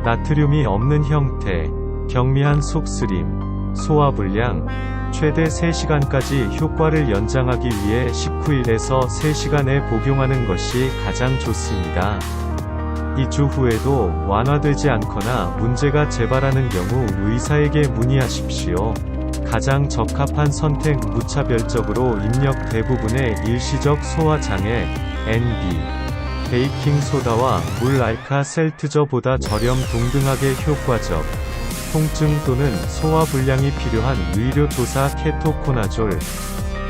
나트륨이 없는 형태, 경미한 속쓰림, 소화불량, 최대 3시간까지 효과를 연장하기 위해 19일에서 3시간에 복용하는 것이 가장 좋습니다. 2주 후에도 완화되지 않거나 문제가 재발하는 경우 의사에게 문의하십시오. 가장 적합한 선택. 무차별적으로 입력. 대부분의 일시적 소화장애, NB, 베이킹소다와 물 알카셀트저보다 저렴. 동등하게 효과적. 통증 또는 소화불량이 필요한 의료도사. 케토코나졸,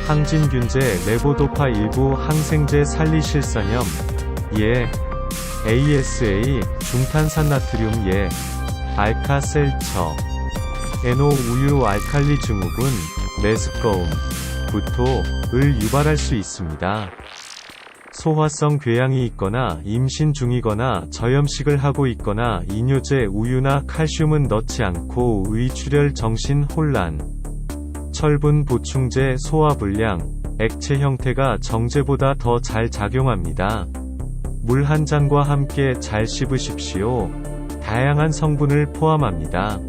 항진균제, 레보도파, 일부 항생제, 살리실산염, ASA, 중탄산나트륨, 알카셀처, NO, 우유 알칼리 증후군, 메스꺼움, 구토를 유발할 수 있습니다. 소화성 궤양이 있거나 임신 중이거나 저염식을 하고 있거나 이뇨제, 우유나 칼슘은 넣지 않고 의출혈, 정신 혼란, 철분 보충제, 소화불량, 액체 형태가 정제보다 더 잘 작용합니다. 물 한 잔과 함께 잘 씹으십시오. 다양한 성분을 포함합니다.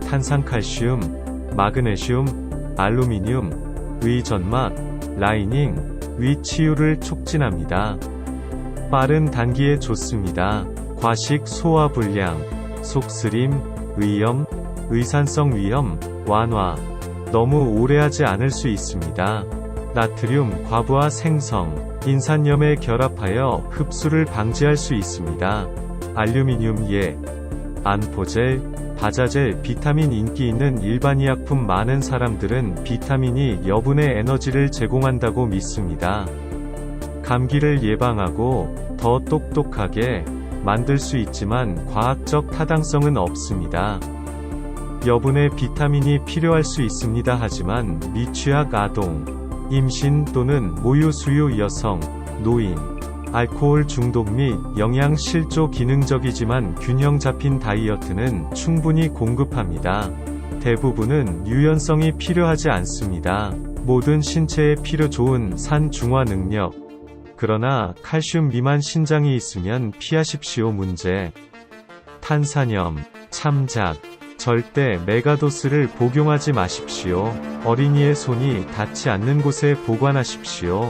탄산칼슘, 마그네슘, 알루미늄, 의 점막, 라이닝, 위 치유를 촉진합니다. 빠른 단기에 좋습니다. 과식, 소화불량, 속쓰림, 의염, 의산성 위염, 완화. 너무 오래 하지 않을 수 있습니다. 나트륨 과부하 생성, 인산염에 결합하여 흡수를 방지할 수 있습니다. 알루미늄, 안포젤, 바자젤, 비타민. 인기 있는 일반의약품. 많은 사람들은 비타민이 여분의 에너지를 제공한다고 믿습니다. 감기를 예방하고 더 똑똑하게 만들 수 있지만 과학적 타당성은 없습니다. 여분의 비타민이 필요할 수 있습니다. 하지만 미취학 아동, 임신 또는 모유 수유 여성, 노인, 알코올 중독 및 영양 실조 기능적이지만 균형 잡힌 다이어트는 충분히 공급합니다. 대부분은 유연성이 필요하지 않습니다. 모든 신체에 필요 좋은 산 중화 능력. 그러나 칼슘 미만 신장이 있으면 피하십시오. 문제. 탄산염, 참작. 절대 메가도스를 복용하지 마십시오. 어린이의 손이 닿지 않는 곳에 보관하십시오.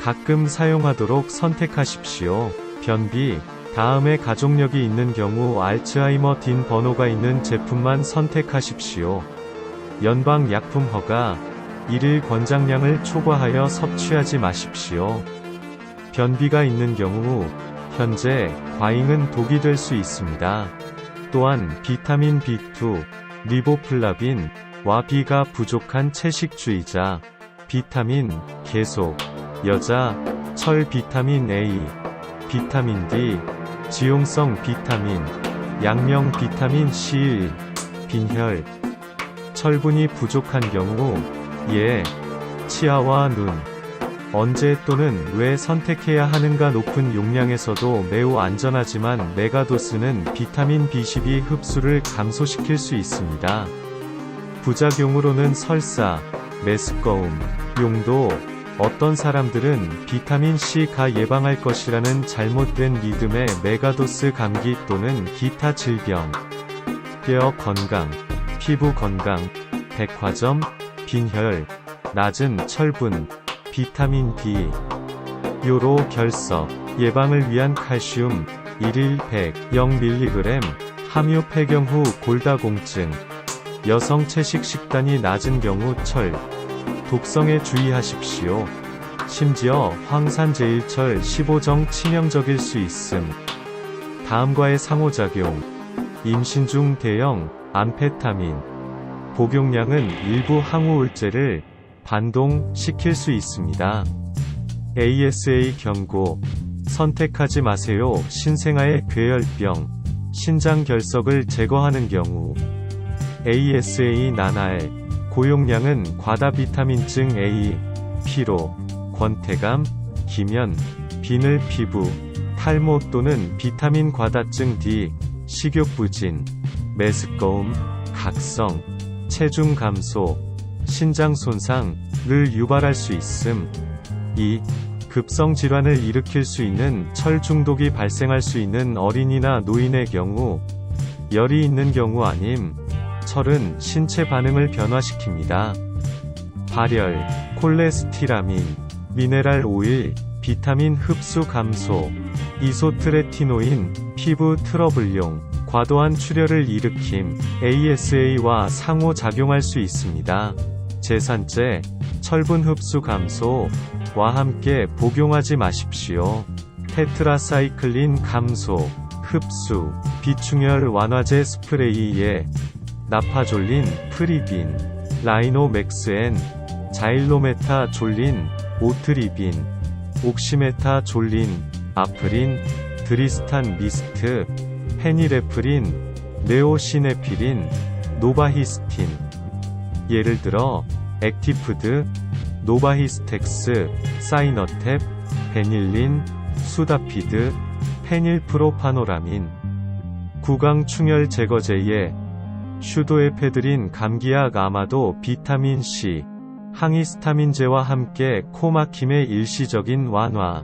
가끔 사용하도록 선택하십시오. 변비. 다음에 가족력이 있는 경우 알츠하이머 딘 번호가 있는 제품만 선택하십시오. 연방약품 허가. 1일 권장량을 초과하여 섭취하지 마십시오. 변비가 있는 경우 현재 과잉은 독이 될 수 있습니다. 또한 비타민 B2, 리보플라빈과 B가 부족한 채식주의자, 비타민, 계속, 여자, 철 비타민 A, 비타민 D, 지용성 비타민, 양명 비타민 C1, 빈혈, 철분이 부족한 경우, 치아와 눈, 언제 또는 왜 선택해야 하는가. 높은 용량에서도 매우 안전하지만 메가도스는 비타민 B12 흡수를 감소시킬 수 있습니다. 부작용으로는 설사, 메스꺼움, 용도, 어떤 사람들은 비타민 C가 예방할 것이라는 잘못된 믿음에 메가도스 감기 또는 기타 질병, 뼈 건강, 피부 건강, 백화점, 빈혈, 낮은 철분, 비타민 D, 요로 결석, 예방을 위한 칼슘, 1일 100, 0mg, 함유 폐경 후 골다공증, 여성 채식 식단이 낮은 경우 철, 독성에 주의하십시오. 심지어 황산제일철 15정 치명적일 수 있음. 다음과의 상호작용. 임신 중 대형 암페타민 복용량은 일부 항우울제를 반동시킬 수 있습니다. ASA 경고. 선택하지 마세요. 신생아의 괴혈병, 신장 결석을 제거하는 경우 ASA 나날, 고용량은 과다 비타민증 A, 피로, 권태감, 기면, 비늘 피부, 탈모 또는 비타민 과다증 D, 식욕부진, 메스꺼움, 각성, 체중 감소, 신장 손상을 유발할 수 있음. 2. 급성 질환을 일으킬 수 있는 철 중독이 발생할 수 있는 어린이나 노인의 경우, 열이 있는 경우 아님. 철은 신체 반응을 변화시킵니다. 발열, 콜레스티라민, 미네랄 오일, 비타민 흡수 감소, 이소트레티노인, 피부 트러블용, 과도한 출혈을 일으킴, ASA와 상호작용할 수 있습니다. 제산제, 철분 흡수 감소와 함께 복용하지 마십시오. 테트라사이클린 감소, 흡수, 비충혈 완화제 스프레이에 나파졸린, 프리빈, 라이노맥스엔, 자일로메타졸린, 오트리빈, 옥시메타졸린, 아프린, 드리스탄 미스트, 페니레프린, 네오시네피린, 노바히스틴. 예를 들어 액티푸드, 노바히스텍스, 사이너텝, 베닐린, 수다피드, 페닐프로파노라민. 구강충혈 제거제에 슈도에페드린 감기약 아마도 비타민C, 항히스타민제와 함께 코막힘의 일시적인 완화,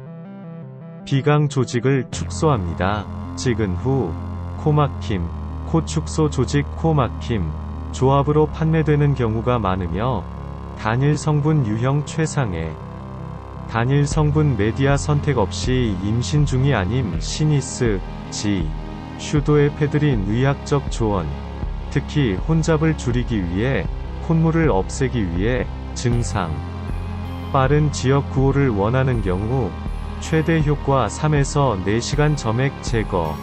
비강 조직을 축소합니다. 찍은 후 코막힘, 코축소 조직 코막힘 조합으로 판매되는 경우가 많으며 단일 성분 유형 최상의 단일 성분 메디아 선택 없이 임신 중이 아님 시니스, G, 슈도에페드린 의학적 조언, 특히 혼잡을 줄이기 위해, 콧물을 없애기 위해, 증상, 빠른 지역 구호를 원하는 경우, 최대 효과 3에서 4시간 점액 제거,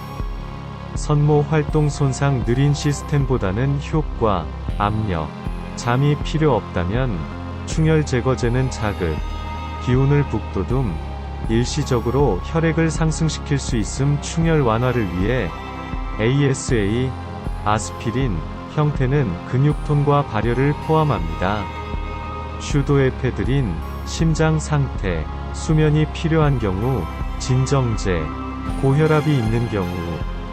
선모 활동 손상 느린 시스템보다는 효과, 압력, 잠이 필요 없다면, 충혈 제거제는 자극, 기운을 북돋움, 일시적으로 혈액을 상승시킬 수 있음. 충혈 완화를 위해 ASA, 아스피린 형태는 근육통과 발열을 포함합니다. 슈도에페드린, 심장 상태, 수면이 필요한 경우, 진정제, 고혈압이 있는 경우,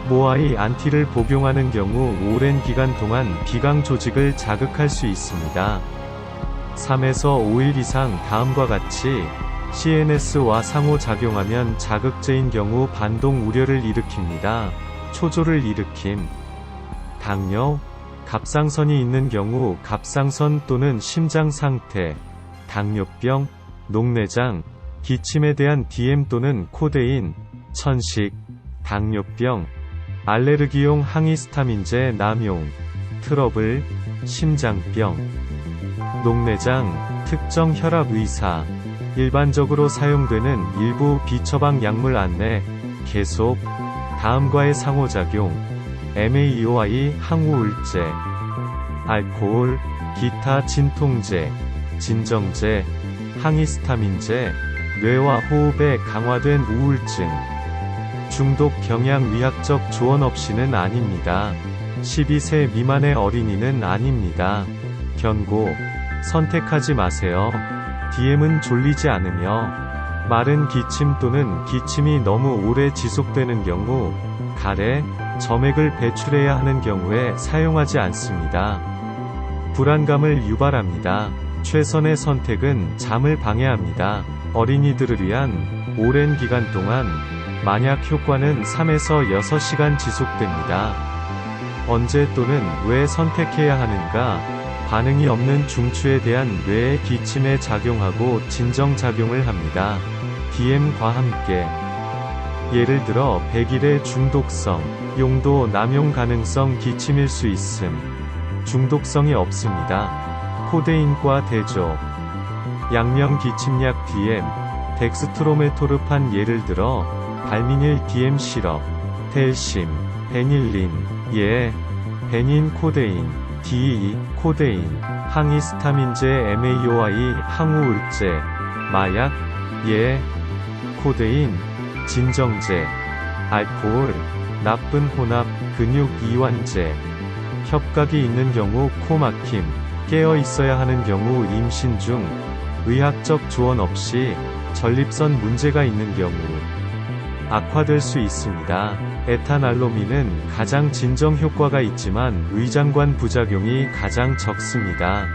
모아이 안티를 복용하는 경우 오랜 기간 동안 비강 조직을 자극할 수 있습니다. 3에서 5일 이상 다음과 같이 CNS와 상호작용하면 자극제인 경우 반동 우려를 일으킵니다. 초조를 일으킴. 당뇨, 갑상선이 있는 경우 갑상선 또는 심장 상태, 당뇨병, 녹내장, 기침에 대한 DM 또는 코데인, 천식, 당뇨병, 알레르기용 항히스타민제 남용, 트러블, 심장병, 녹내장, 특정 혈압 의사, 일반적으로 사용되는 일부 비처방 약물 안내, 계속, 다음과의 상호작용, MAOI 항우울제, 알코올, 기타 진통제, 진정제, 항히스타민제, 뇌와 호흡에 강화된 우울증, 중독 경향 의학적 조언 없이는 아닙니다. 12세 미만의 어린이는 아닙니다. 경고, 선택하지 마세요. DM은 졸리지 않으며, 마른 기침 또는 기침이 너무 오래 지속되는 경우, 가래, 점액을 배출해야 하는 경우에 사용하지 않습니다. 불안감을 유발합니다. 최선의 선택은 잠을 방해합니다. 어린이들을 위한 오랜 기간 동안 만약 효과는 3에서 6시간 지속됩니다. 언제 또는 왜 선택해야 하는가? 반응이 없는 중추에 대한 뇌의 기침에 작용하고 진정작용을 합니다. DM과 함께 예를 들어 100일의 중독성, 용도 남용 가능성 기침일 수 있음. 중독성이 없습니다. 코데인과 대조, 양명 기침약 DM, 덱스트로메토르판 예를 들어 발미닐 DM 시럽, 텔심, 베닐린, 베닌 코데인, DE, 코데인, 항히스타민제 MAOI 항우울제, 마약, 코데인, 진정제, 알코올, 나쁜 혼합, 근육 이완제, 협각이 있는 경우 코 막힘, 깨어 있어야 하는 경우 임신 중, 의학적 조언 없이 전립선 문제가 있는 경우 악화될 수 있습니다. 에탄알로민은 가장 진정 효과가 있지만 의장관 부작용이 가장 적습니다.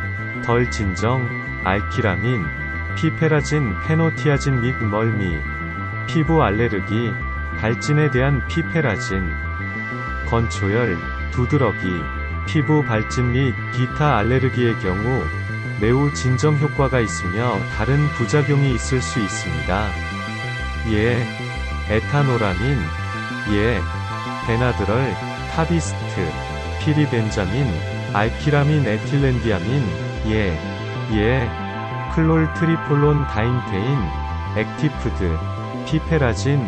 덜 진정, 알키라민, 피페라진, 페노티아진 및 멀미, 피부 알레르기, 발진에 대한 피페라진, 건초열, 두드러기, 피부 발진 및 기타 알레르기의 경우 매우 진정 효과가 있으며 다른 부작용이 있을 수 있습니다. 에타노라민, 베나드럴, 타비스트, 피리벤자민, 알키라민 에틸렌디아민, 클롤트리폴론 다임테인, 액티푸드, 피페라진,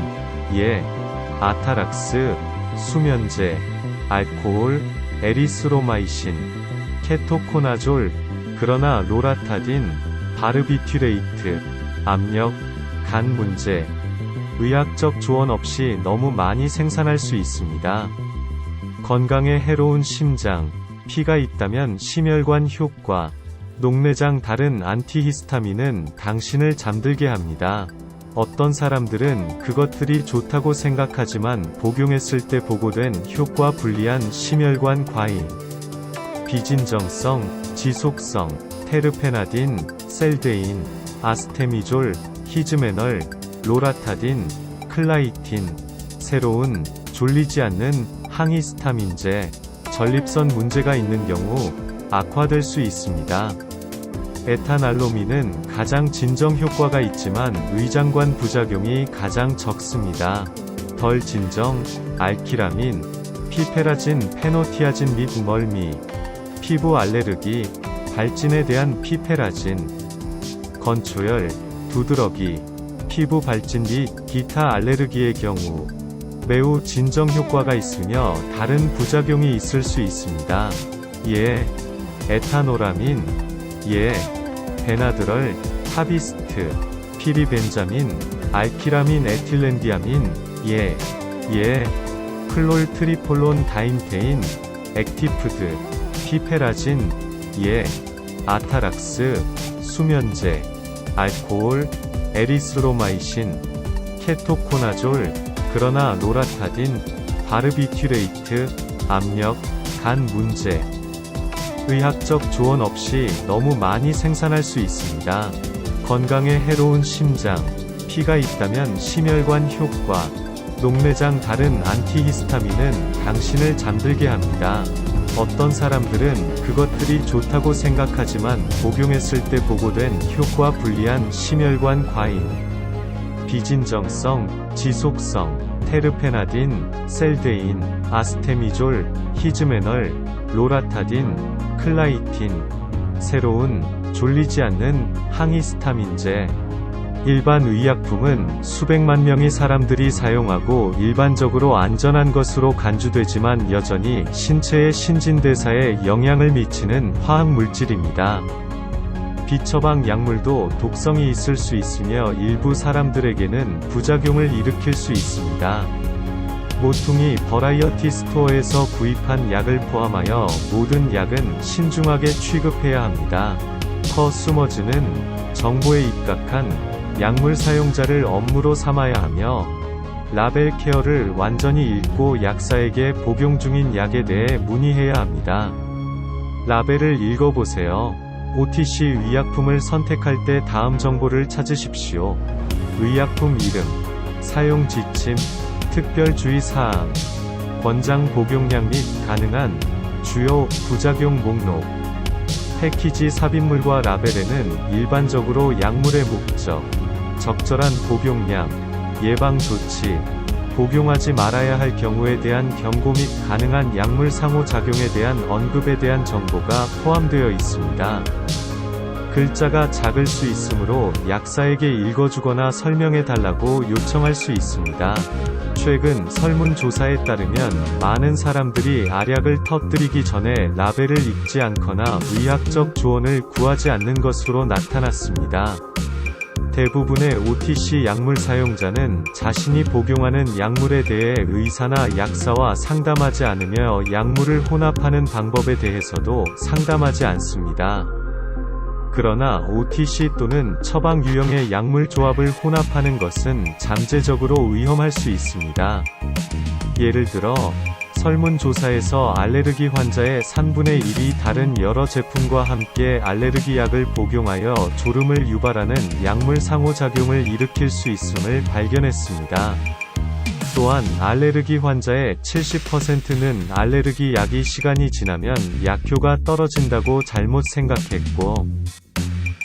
아타락스, 수면제, 알코올, 에리스로마이신, 케토코나졸, 그러나 로라타딘, 바르비튜레이트, 압력, 간 문제, 의학적 조언 없이 너무 많이 생산할 수 있습니다. 건강에 해로운 심장, 피가 있다면 심혈관 효과, 녹내장 다른 안티히스타민은 당신을 잠들게 합니다. 어떤 사람들은 그것들이 좋다고 생각하지만 복용했을 때 보고된 효과 불리한 심혈관 과잉, 비진정성, 지속성, 테르페나딘, 셀데인, 아스테미졸, 히즈메널, 로라타딘, 클라이틴, 새로운, 졸리지 않는 항히스타민제, 전립선 문제가 있는 경우 악화될 수 있습니다. 에탄알로민은 가장 진정 효과가 있지만 의장관 부작용이 가장 적습니다. 덜 진정, 알키라민, 피페라진, 페노티아진 및 멀미, 피부 알레르기, 발진에 대한 피페라진, 건초열, 두드러기, 피부 발진 및 기타 알레르기의 경우 매우 진정 효과가 있으며 다른 부작용이 있을 수 있습니다. 에타노라민, 베나드럴, 타비스트, 피리벤자민, 알키라민 에틸렌디아민, 클롤트리폴론 다임테인, 액티푸드, 피페라진, 아타락스, 수면제, 알코올, 에리스로마이신, 케토코나졸, 그러나 로라타딘, 바르비튜레이트, 압력, 간 문제, 의학적 조언 없이 너무 많이 생산할 수 있습니다. 건강에 해로운 심장, 피가 있다면 심혈관 효과, 녹내장 다른 안티히스타민은 당신을 잠들게 합니다. 어떤 사람들은 그것들이 좋다고 생각하지만 복용했을 때 보고된 효과 불리한 심혈관 과잉, 비진정성, 지속성, 테르페나딘, 셀데인, 아스테미졸, 히즈메널, 로라타딘, 클라이틴, 새로운, 졸리지 않는 항히스타민제, 일반 의약품은 수백만 명의 사람들이 사용하고 일반적으로 안전한 것으로 간주되지만 여전히 신체의 신진대사에 영향을 미치는 화학물질입니다. 비처방 약물도 독성이 있을 수 있으며 일부 사람들에게는 부작용을 일으킬 수 있습니다. 모퉁이 버라이어티 스토어에서 구입한 약을 포함하여 모든 약은 신중하게 취급해야 합니다. 커스머즈는 정보에 입각한 약물 사용자를 업무로 삼아야 하며 라벨 케어를 완전히 읽고 약사에게 복용 중인 약에 대해 문의해야 합니다. 라벨을 읽어보세요. OTC 의약품을 선택할 때 다음 정보를 찾으십시오. 의약품 이름, 사용 지침, 특별 주의사항, 권장 복용량 및 가능한 주요 부작용 목록. 패키지 삽입물과 라벨에는 일반적으로 약물의 목적, 적절한 복용량, 예방 조치, 복용하지 말아야 할 경우에 대한 경고 및 가능한 약물 상호작용에 대한 언급에 대한 정보가 포함되어 있습니다. 글자가 작을 수 있으므로 약사에게 읽어주거나 설명해달라고 요청할 수 있습니다. 최근 설문조사에 따르면 많은 사람들이 알약을 터뜨리기 전에 라벨을 읽지 않거나 의학적 조언을 구하지 않는 것으로 나타났습니다. 대부분의 OTC 약물 사용자는 자신이 복용하는 약물에 대해 의사나 약사와 상담하지 않으며 약물을 혼합하는 방법에 대해서도 상담하지 않습니다. 그러나 OTC 또는 처방 유형의 약물 조합을 혼합하는 것은 잠재적으로 위험할 수 있습니다. 예를 들어, 설문조사에서 알레르기 환자의 3분의 1이 다른 여러 제품과 함께 알레르기 약을 복용하여 졸음을 유발하는 약물 상호작용을 일으킬 수 있음을 발견했습니다. 또한 알레르기 환자의 70%는 알레르기 약이 시간이 지나면 약효가 떨어진다고 잘못 생각했고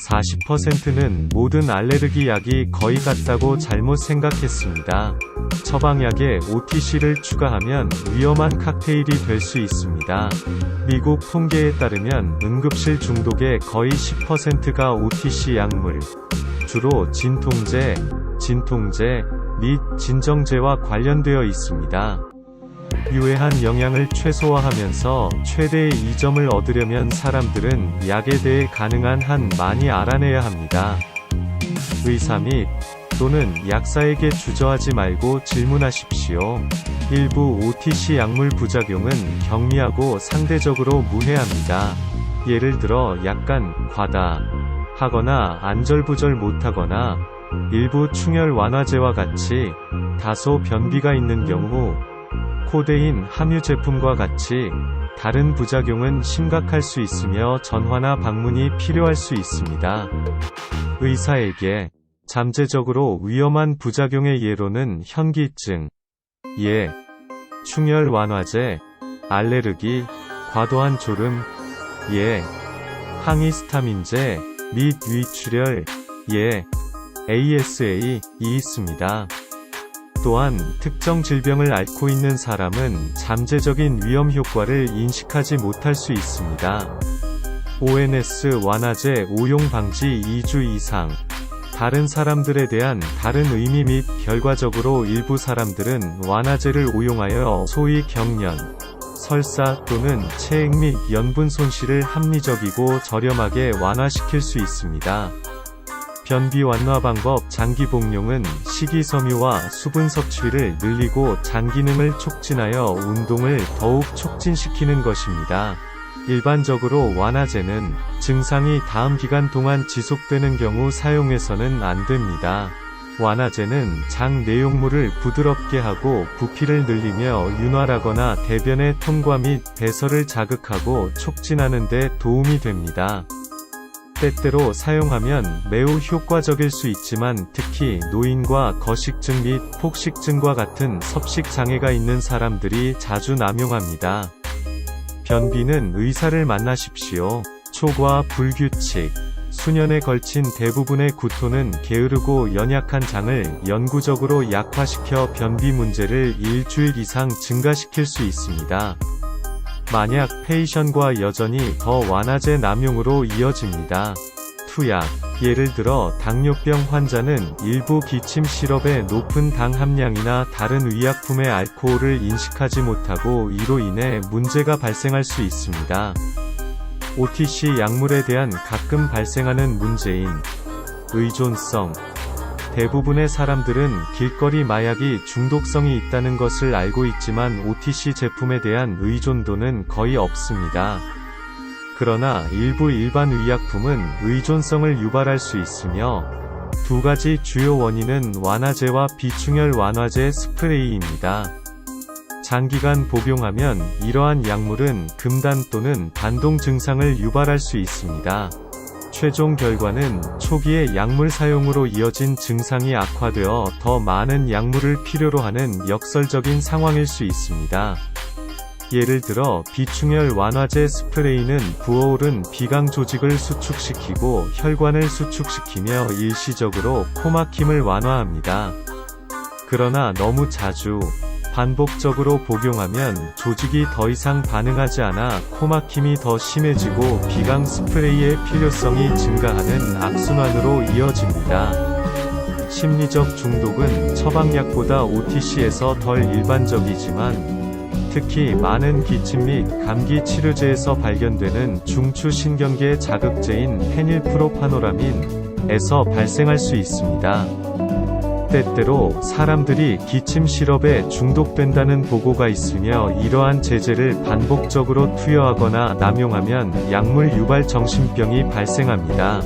40%는 모든 알레르기 약이 거의 같다고 잘못 생각했습니다. 처방약에 OTC를 추가하면 위험한 칵테일이 될 수 있습니다. 미국 통계에 따르면 응급실 중독의 거의 10%가 OTC 약물, 주로 진통제 및 진정제와 관련되어 있습니다. 유해한 영향을 최소화하면서 최대의 이점을 얻으려면 사람들은 약에 대해 가능한 한 많이 알아내야 합니다. 의사 및 또는 약사에게 주저하지 말고 질문하십시오. 일부 OTC 약물 부작용은 경미하고 상대적으로 무해합니다. 예를 들어 약간 과다 하거나 안절부절 못하거나 일부 충혈 완화제와 같이 다소 변비가 있는 경우 코데인 함유 제품과 같이 다른 부작용은 심각할 수 있으며 전화나 방문이 필요할 수 있습니다. 의사에게 잠재적으로 위험한 부작용의 예로는 현기증, 충혈 완화제, 알레르기, 과도한 졸음, 항히스타민제 및 위출혈, ASA이 있습니다. 또한 특정 질병을 앓고 있는 사람은 잠재적인 위험 효과를 인식하지 못할 수 있습니다. ONS 완화제 오용 방지 2주 이상. 다른 사람들에 대한 다른 의미 및 결과적으로 일부 사람들은 완화제를 오용하여 소위 경련, 설사 또는 체액 및 연분 손실을 합리적이고 저렴하게 완화시킬 수 있습니다. 변비 완화 방법 장기 복용은 식이섬유와 수분 섭취를 늘리고 장 기능을 촉진하여 운동을 더욱 촉진시키는 것입니다. 일반적으로 완화제는 증상이 다음 기간 동안 지속되는 경우 사용해서는 안 됩니다. 완화제는 장 내용물을 부드럽게 하고 부피를 늘리며 윤활하거나 대변의 통과 및 배설을 자극하고 촉진하는 데 도움이 됩니다. 때때로 사용하면 매우 효과적일 수 있지만 특히 노인과 거식증 및 폭식증과 같은 섭식 장애가 있는 사람들이 자주 남용합니다. 변비는 의사를 만나십시오. 초과 불규칙, 수년에 걸친 대부분의 구토는 게으르고 연약한 장을 영구적으로 약화시켜 변비 문제를 일주일 이상 증가시킬 수 있습니다. 만약 페이션과 여전히 더 완화제 남용으로 이어집니다. 투약. 예를 들어 당뇨병 환자는 일부 기침 시럽의 높은 당 함량이나 다른 의약품의 알코올을 인식하지 못하고 이로 인해 문제가 발생할 수 있습니다. OTC 약물에 대한 가끔 발생하는 문제인 의존성. 대부분의 사람들은 길거리 마약이 중독성이 있다는 것을 알고 있지만 OTC 제품에 대한 의존도는 거의 없습니다. 그러나 일부 일반 의약품은 의존성을 유발할 수 있으며 두 가지 주요 원인은 완화제와 비충혈 완화제 스프레이입니다. 장기간 복용하면 이러한 약물은 금단 또는 반동 증상을 유발할 수 있습니다. 최종 결과는 초기의 약물 사용으로 이어진 증상이 악화되어 더 많은 약물을 필요로 하는 역설적인 상황일 수 있습니다. 예를 들어 비충혈 완화제 스프레이는 부어오른 비강 조직을 수축시키고 혈관을 수축시키며 일시적으로 코막힘을 완화합니다. 그러나 너무 자주, 반복적으로 복용하면 조직이 더 이상 반응하지 않아 코막힘이 더 심해지고 비강 스프레이의 필요성이 증가하는 악순환으로 이어집니다. 심리적 중독은 처방약보다 OTC에서 덜 일반적이지만 특히 많은 기침 및 감기 치료제에서 발견되는 중추신경계 자극제인 페닐프로파노라민에서 발생할 수 있습니다. 때때로 사람들이 기침 시럽에 중독된다는 보고가 있으며 이러한 제제를 반복적으로 투여하거나 남용하면 약물 유발 정신병이 발생합니다.